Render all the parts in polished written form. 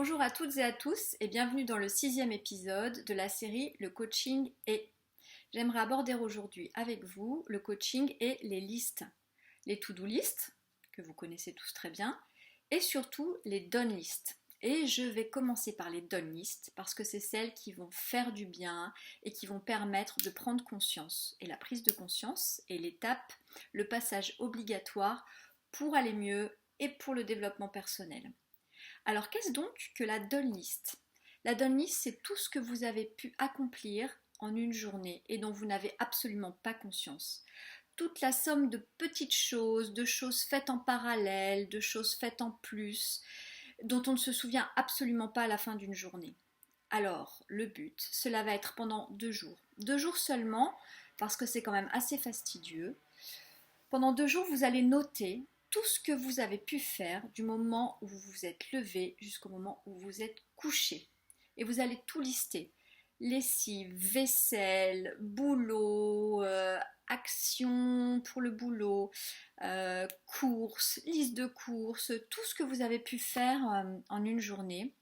Bonjour à toutes et à tous et bienvenue dans le 6e épisode de la série Le coaching et. J'aimerais aborder aujourd'hui avec vous le coaching et les listes. Les to-do listes, que vous connaissez tous très bien, et surtout les done listes. Et je vais commencer par les done listes parce que c'est celles qui vont faire du bien et qui vont permettre de prendre conscience. Et la prise de conscience est l'étape, le passage obligatoire pour aller mieux et pour le développement personnel. Alors qu'est-ce donc que la done list? La done list, c'est tout ce que vous avez pu accomplir en une journée et dont vous n'avez absolument pas conscience. Toute la somme de petites choses, de choses faites en parallèle, de choses faites en plus, dont on ne se souvient absolument pas à la fin d'une journée. Alors, le but, cela va être pendant 2 jours. 2 jours seulement, parce que c'est quand même assez fastidieux. Pendant 2 jours, vous allez noter tout ce que vous avez pu faire du moment où vous vous êtes levé jusqu'au moment où vous êtes couché. Et vous allez tout lister. Lessive, vaisselle, boulot, action pour le boulot, courses, liste de courses, tout ce que vous avez pu faire en une journée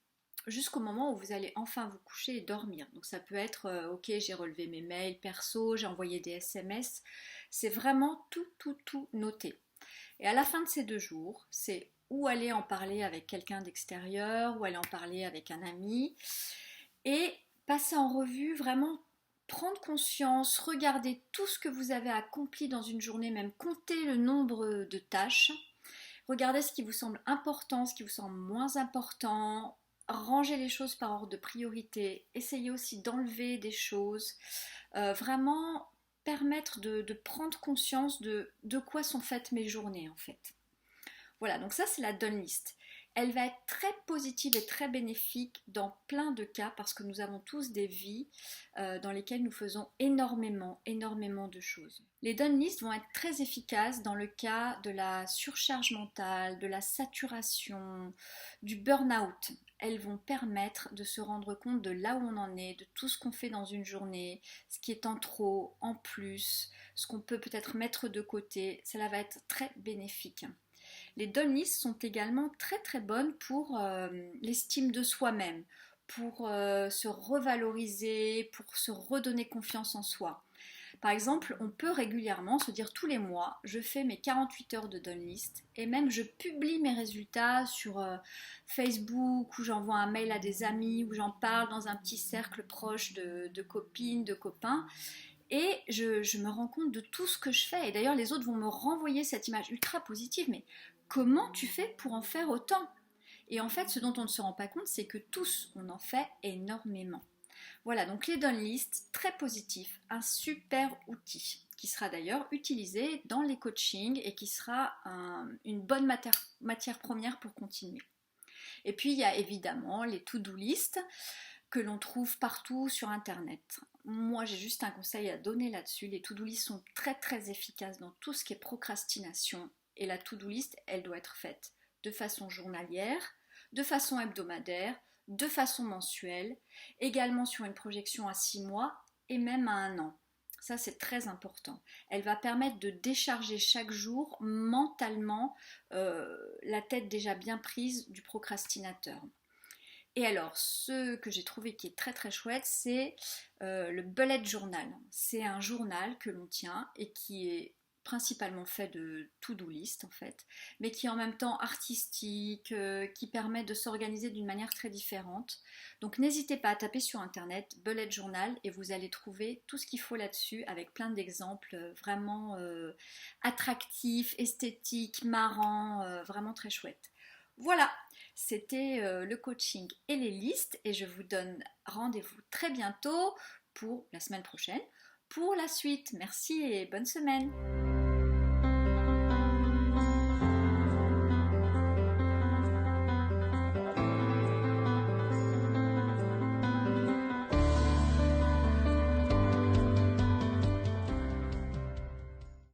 jusqu'au moment où vous allez enfin vous coucher et dormir. Donc ça peut être, ok, j'ai relevé mes mails perso, j'ai envoyé des SMS, c'est vraiment tout noté. Et à la fin de ces 2 jours, c'est ou aller en parler avec quelqu'un d'extérieur, ou aller en parler avec un ami, et passer en revue, vraiment prendre conscience, regarder tout ce que vous avez accompli dans une journée, même compter le nombre de tâches, regardez ce qui vous semble important, ce qui vous semble moins important, ranger les choses par ordre de priorité, essayez aussi d'enlever des choses, vraiment permettre de prendre conscience de quoi sont faites mes journées en fait. Voilà, donc ça c'est la done list. Elle va être très positive et très bénéfique dans plein de cas parce que nous avons tous des vies dans lesquelles nous faisons énormément de choses. Les done list vont être très efficaces dans le cas de la surcharge mentale, de la saturation, du burn-out. Elles vont permettre de se rendre compte de là où on en est, de tout ce qu'on fait dans une journée, ce qui est en trop, en plus, ce qu'on peut peut-être mettre de côté. Cela va être très bénéfique. Les done lists sont également très bonnes pour l'estime de soi-même, pour se revaloriser, pour se redonner confiance en soi. Par exemple, on peut régulièrement se dire tous les mois, je fais mes 48 heures de done list et même je publie mes résultats sur Facebook ou j'envoie un mail à des amis ou j'en parle dans un petit cercle proche de copines, de copains. Et je me rends compte de tout ce que je fais. Et d'ailleurs, les autres vont me renvoyer cette image ultra positive. Mais comment tu fais pour en faire autant? Et en fait, ce dont on ne se rend pas compte, c'est que tous, on en fait énormément. Voilà, donc les done list, très positif, un super outil qui sera d'ailleurs utilisé dans les coachings et qui sera une bonne matière première pour continuer. Et puis, il y a évidemment les to-do list que l'on trouve partout sur Internet. Moi, j'ai juste un conseil à donner là-dessus. Les to-do list sont très efficaces dans tout ce qui est procrastination. Et la to-do list, elle doit être faite de façon journalière, de façon hebdomadaire, de façon mensuelle, également sur une projection à 6 mois et même à 1 an. Ça, c'est très important. Elle va permettre de décharger chaque jour mentalement la tête déjà bien prise du procrastinateur. Et alors, ce que j'ai trouvé qui est très chouette, c'est le bullet journal. C'est un journal que l'on tient et qui est principalement fait de to-do list en fait, mais qui est en même temps artistique, qui permet de s'organiser d'une manière très différente. Donc n'hésitez pas à taper sur internet bullet journal et vous allez trouver tout ce qu'il faut là-dessus avec plein d'exemples vraiment attractifs, esthétiques, marrants, vraiment très chouettes. Voilà, c'était le coaching et les listes et je vous donne rendez-vous très bientôt pour la semaine prochaine pour la suite. Merci et bonne semaine.